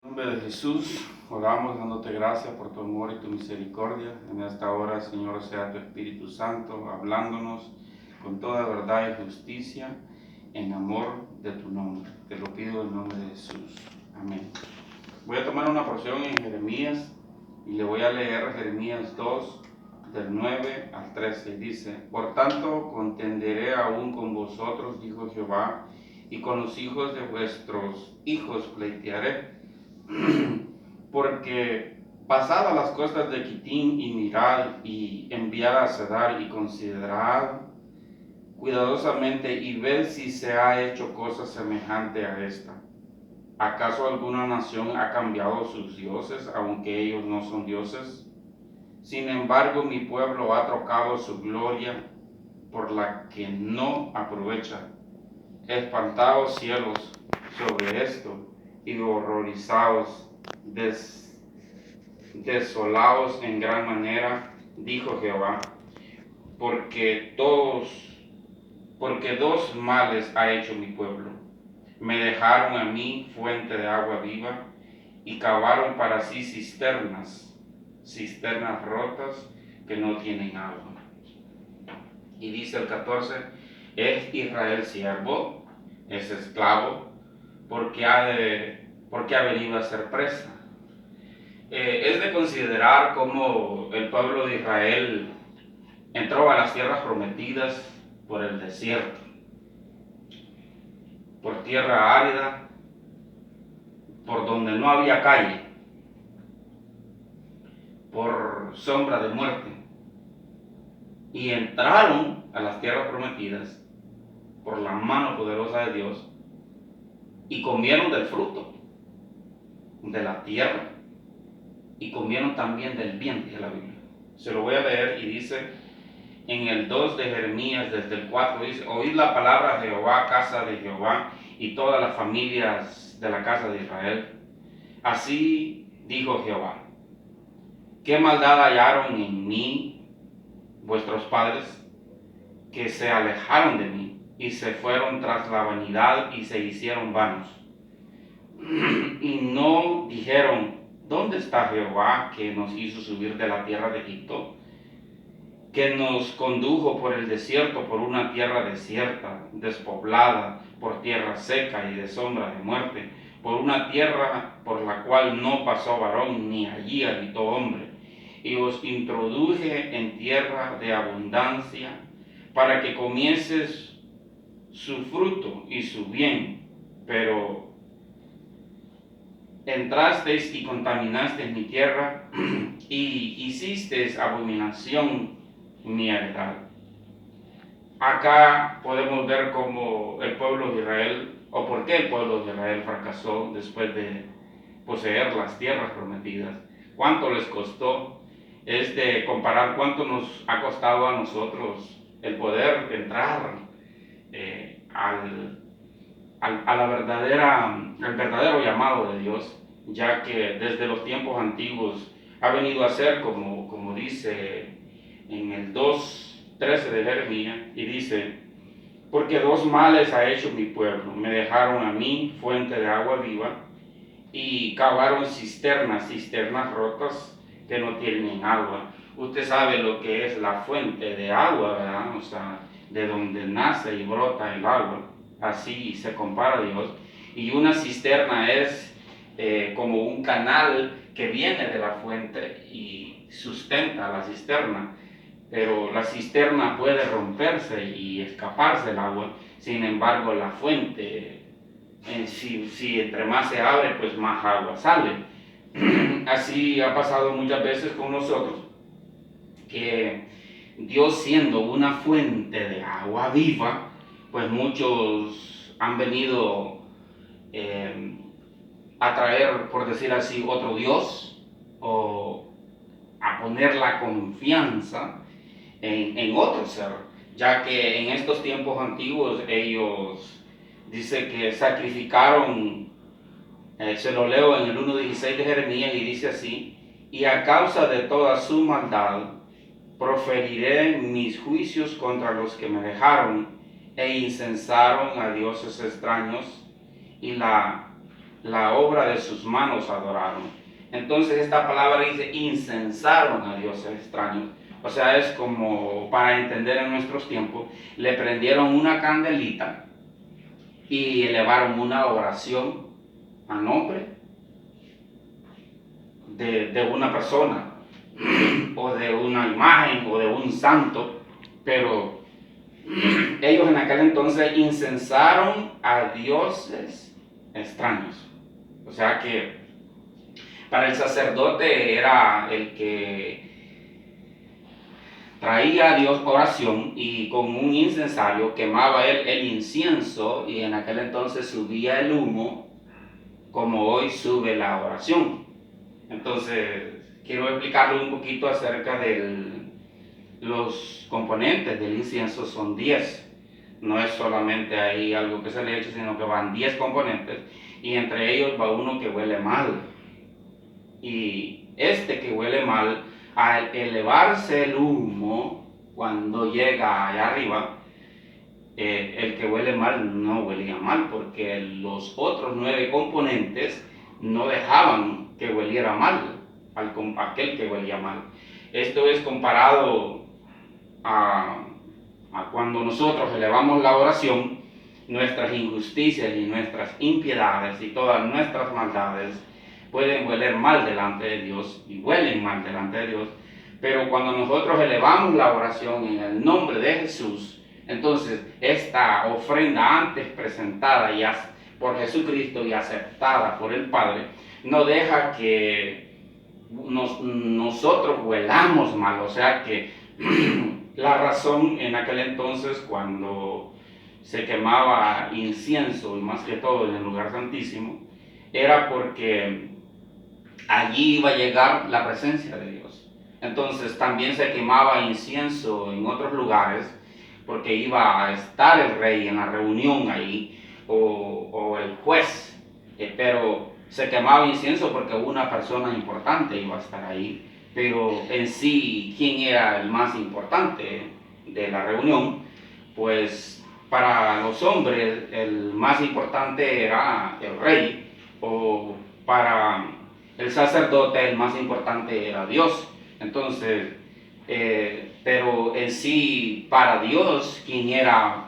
En nombre de Jesús, oramos dándote gracias por tu amor y tu misericordia. En esta hora, Señor, sea tu Espíritu Santo hablándonos con toda verdad y justicia en amor de tu nombre. Te lo pido en nombre de Jesús. Amén. Voy a tomar una porción en Jeremías y le voy a leer Jeremías 2, del 9 al 13. Dice: Por tanto, contenderé aún con vosotros, dijo Jehová, y con los hijos de vuestros hijos pleitearé. Porque pasad a las costas de Quitín y mirad y enviad a Cedar y considerad cuidadosamente y ved si se ha hecho cosa semejante a esta. ¿Acaso alguna nación ha cambiado sus dioses, aunque ellos no son dioses? Sin embargo, mi pueblo ha trocado su gloria por la que no aprovecha. Espantaos cielos sobre esto y horrorizaos, desolaos en gran manera, dijo Jehová, porque dos males ha hecho mi pueblo. Me dejaron a mí fuente de agua viva y cavaron para sí cisternas rotas que no tienen agua. Y dice el 14: ¿Es Israel siervo? ¿Es esclavo? Porque ha venido a ser presa. Es de considerar cómo el pueblo de Israel entró a las tierras prometidas por el desierto, por tierra árida, por donde no había calle, por sombra de muerte, y entraron a las tierras prometidas por la mano poderosa de Dios y comieron del fruto de la tierra y comieron también del bien, dice la Biblia. Se lo voy a leer y dice en el 2 de Jeremías, desde el 4, dice: Oíd la palabra de Jehová, casa de Jehová, y todas las familias de la casa de Israel. Así dijo Jehová: ¿Qué maldad hallaron en mí vuestros padres, que se alejaron de mí y se fueron tras la vanidad y se hicieron vanos? Y no dijeron: ¿dónde está Jehová que nos hizo subir de la tierra de Egipto, que nos condujo por el desierto, por una tierra desierta, despoblada, por tierra seca y de sombra de muerte, por una tierra por la cual no pasó varón, ni allí habitó hombre? Y os introduje en tierra de abundancia, para que comieses su fruto y su bien, pero entrasteis y contaminasteis mi tierra y hicisteis abominación mi heredad. Acá podemos ver cómo el pueblo de Israel, o por qué el pueblo de Israel fracasó después de poseer las tierras prometidas. Cuánto les costó. Es de comparar cuánto nos ha costado a nosotros el poder entrar al verdadero llamado de Dios, ya que desde los tiempos antiguos ha venido a ser como dice en el 2:13 de Jeremías, y dice: porque dos males ha hecho mi pueblo, me dejaron a mí fuente de agua viva y cavaron cisternas rotas que no tienen agua. Usted sabe lo que es la fuente de agua, ¿verdad? O sea, de donde nace y brota el agua. Así se compara Dios. Y una cisterna es como un canal que viene de la fuente y sustenta la cisterna. Pero la cisterna puede romperse y escaparse el agua. Sin embargo, la fuente, si entre más se abre, pues más agua sale. Así ha pasado muchas veces con nosotros, que Dios, siendo una fuente de agua viva, pues muchos han venido a traer, por decir así, otro Dios, o a poner la confianza en otro ser, ya que en estos tiempos antiguos ellos dice que sacrificaron, se lo leo en el 1:16 de Jeremías, y dice así: y a causa de toda su maldad proferiré mis juicios contra los que me dejaron e incensaron a dioses extraños, y la la obra de sus manos adoraron. Entonces esta palabra dice, incensaron a dioses extraños. O sea, es como para entender en nuestros tiempos, le prendieron una candelita y elevaron una oración a nombre de una persona o de una imagen o de un santo, pero ellos en aquel entonces incensaron a dioses extraños. O sea que para el sacerdote era el que traía a Dios oración y con un incensario quemaba él el incienso y en aquel entonces subía el humo como hoy sube la oración. Entonces quiero explicarle un poquito acerca de los componentes del incienso. Son 10. No es solamente ahí algo que se le echa, sino que van 10 componentes y entre ellos va uno que huele mal. Y este que huele mal, al elevarse el humo, cuando llega allá arriba, el que huele mal no huelía mal, porque los otros 9 componentes no dejaban que hueliera mal aquel que huelía mal. Esto es comparado a cuando nosotros elevamos la oración, nuestras injusticias y nuestras impiedades y todas nuestras maldades pueden hueler mal delante de Dios y huelen mal delante de Dios, pero cuando nosotros elevamos la oración en el nombre de Jesús, entonces esta ofrenda antes presentada ya por Jesucristo y aceptada por el Padre, no deja que nosotros huelamos mal. O sea que la razón en aquel entonces cuando se quemaba incienso y más que todo en el lugar santísimo era porque allí iba a llegar la presencia de Dios. Entonces también se quemaba incienso en otros lugares porque iba a estar el rey en la reunión ahí o el juez, pero se quemaba incienso porque una persona importante iba a estar ahí, pero en sí, ¿quién era el más importante de la reunión? Pues para los hombres el más importante era el rey, o para el sacerdote el más importante era Dios. Entonces, pero en sí, para Dios, quien era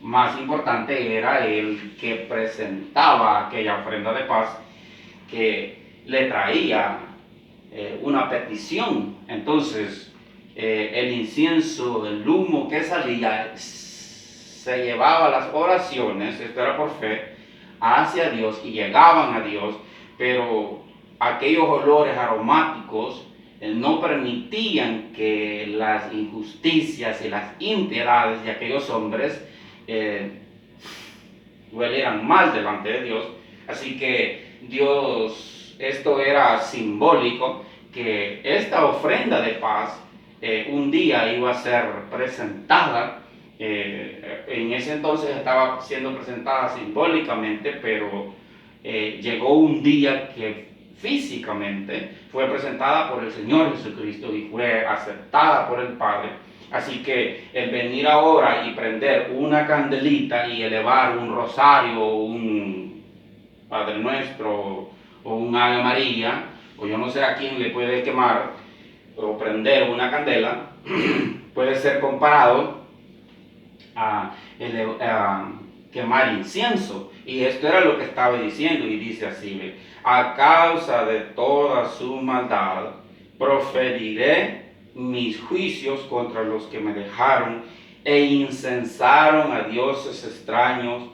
más importante era el que presentaba aquella ofrenda de paz, que le traía una petición. Entonces, el incienso, el humo que salía, se llevaba las oraciones, esto era por fe, hacia Dios y llegaban a Dios, pero aquellos olores aromáticos no permitían que las injusticias y las impiedades de aquellos hombres huelieran mal delante de Dios. Así que Dios, esto era simbólico, que esta ofrenda de paz un día iba a ser presentada. En ese entonces estaba siendo presentada simbólicamente, pero llegó un día que físicamente fue presentada por el Señor Jesucristo y fue aceptada por el Padre. Así que el venir ahora y prender una candelita y elevar un rosario, un Padre Nuestro o un Ave María, o yo no sé a quién le puede quemar o prender una candela, puede ser comparado a quemar incienso. Y esto era lo que estaba diciendo, y dice así: a causa de toda su maldad proferiré mis juicios contra los que me dejaron e incensaron a dioses extraños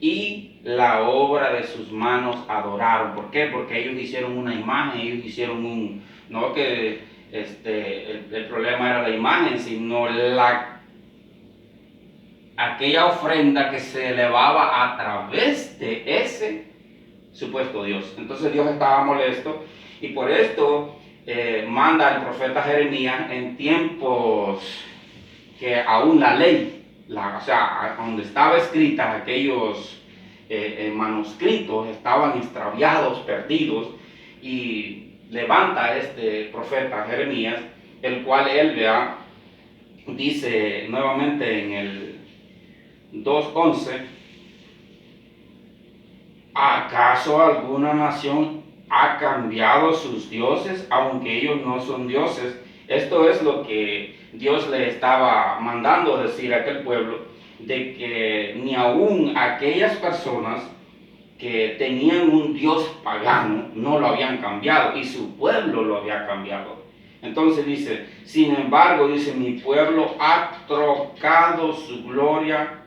y la obra de sus manos adoraron. ¿Por qué? Porque ellos hicieron una imagen, ellos hicieron no que el problema era la imagen, sino aquella ofrenda que se elevaba a través de ese supuesto Dios. Entonces Dios estaba molesto y por esto manda al profeta Jeremías en tiempos que aún la ley, o sea, donde estaba escrita aquellos manuscritos estaban extraviados, perdidos, y levanta a este profeta Jeremías, el cual él dice nuevamente en el 2:11, ¿Acaso alguna nación ha cambiado sus dioses, aunque ellos no son dioses? Esto es lo que Dios le estaba mandando decir a aquel pueblo, de que ni aún aquellas personas que tenían un dios pagano no lo habían cambiado, y su pueblo lo había cambiado. Entonces dice, sin embargo, dice, mi pueblo ha trocado su gloria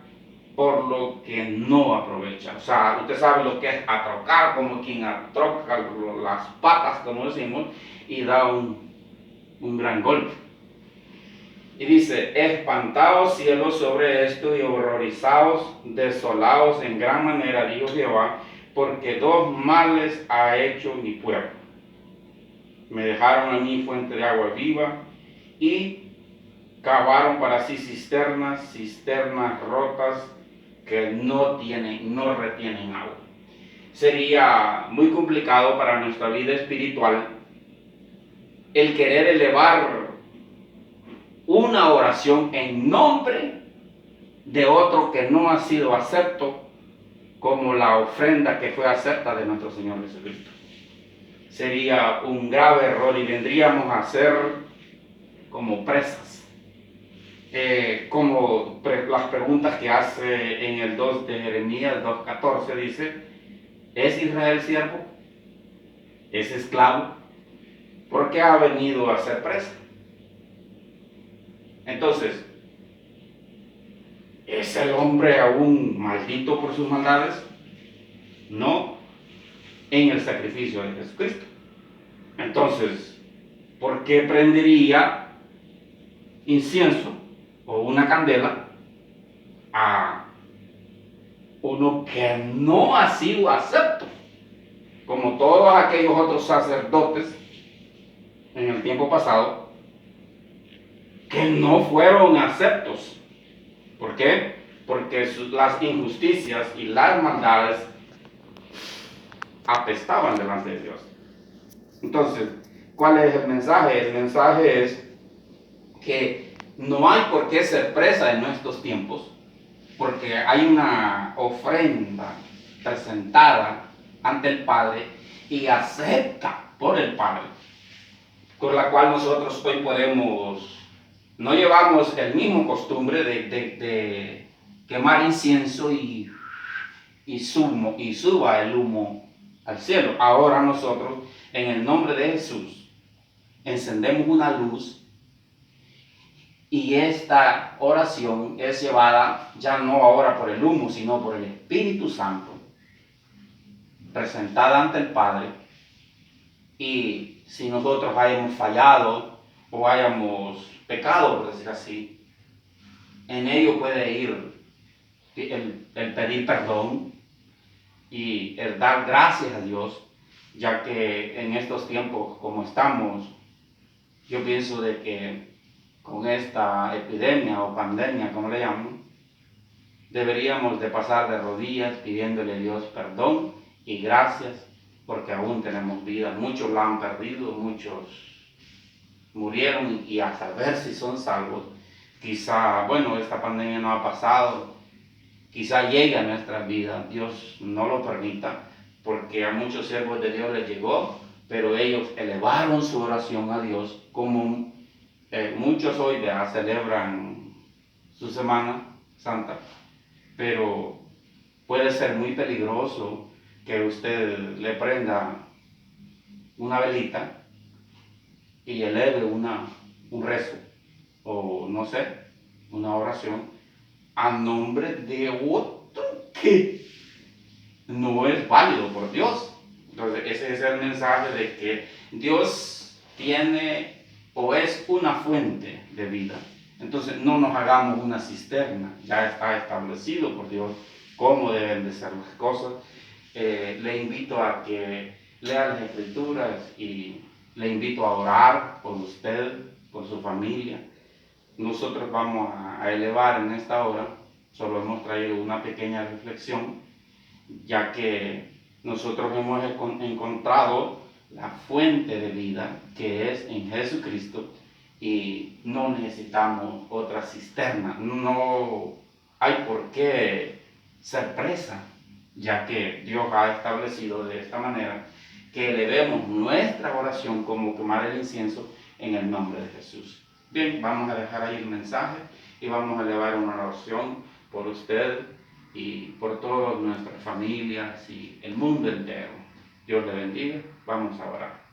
por lo que no aprovecha. O sea, usted sabe lo que es atrocar, como quien atroca las patas, como decimos, y da un gran golpe. Y dice, espantaos cielos sobre esto y horrorizaos, desolaos en gran manera, dijo Jehová, porque dos males ha hecho mi pueblo. Me dejaron a mí fuente de agua viva y cavaron para sí cisternas rotas que no retienen agua. Sería muy complicado para nuestra vida espiritual el querer elevar una oración en nombre de otro que no ha sido acepto, como la ofrenda que fue acepta de nuestro Señor Jesucristo. Sería un grave error y vendríamos a ser como presas. Como las preguntas que hace en el 2 de Jeremías 2:14, dice, ¿es Israel siervo? ¿Es esclavo? ¿Por qué ha venido a ser presa? Entonces, ¿es el hombre aún maldito por sus maldades? No, en el sacrificio de Jesucristo. Entonces, ¿por qué prendería incienso o una candela a uno que no ha sido acepto, como todos aquellos otros sacerdotes en el tiempo pasado, que no fueron aceptos? ¿Por qué? Porque las injusticias y las maldades apestaban delante de Dios. Entonces, ¿cuál es el mensaje? El mensaje es que no hay por qué ser presa en nuestros tiempos, porque hay una ofrenda presentada ante el Padre y acepta por el Padre, con la cual nosotros hoy podemos, no llevamos el mismo costumbre de quemar incienso y suba el humo al cielo. Ahora nosotros, en el nombre de Jesús, encendemos una luz, y esta oración es llevada ya no ahora por el humo, sino por el Espíritu Santo, presentada ante el Padre. Y si nosotros hayamos fallado o hayamos pecado, por decir así, en ello puede ir el pedir perdón y el dar gracias a Dios, ya que en estos tiempos como estamos, yo pienso de que con esta epidemia o pandemia, como le llaman, deberíamos de pasar de rodillas pidiéndole a Dios perdón y gracias, porque aún tenemos vida. Muchos la han perdido, muchos murieron, y a saber si son salvos. Quizá, bueno, esta pandemia no ha pasado, quizá llegue a nuestras vidas, Dios no lo permita, porque a muchos siervos de Dios les llegó, pero ellos elevaron su oración a Dios, como muchos hoy ya celebran su Semana Santa, pero puede ser muy peligroso que usted le prenda una velita y eleve un rezo, o no sé, una oración a nombre de otro que no es válido por Dios. Entonces ese es el mensaje de que Dios tiene o es una fuente de vida. Entonces no nos hagamos una cisterna, ya está establecido por Dios cómo deben de ser las cosas. Le invito a que lea las Escrituras y le invito a orar por usted, por su familia. Nosotros vamos a elevar en esta hora, solo hemos traído una pequeña reflexión, ya que nosotros hemos encontrado la fuente de vida que es en Jesucristo, y no necesitamos otra cisterna. No hay por qué ser presa ya que Dios ha establecido de esta manera que elevemos nuestra oración como quemar el incienso en el nombre de Jesús. Bien, vamos a dejar ahí el mensaje y vamos a elevar una oración por usted y por todas nuestras familias y el mundo entero. Dios le bendiga. Vamos a orar.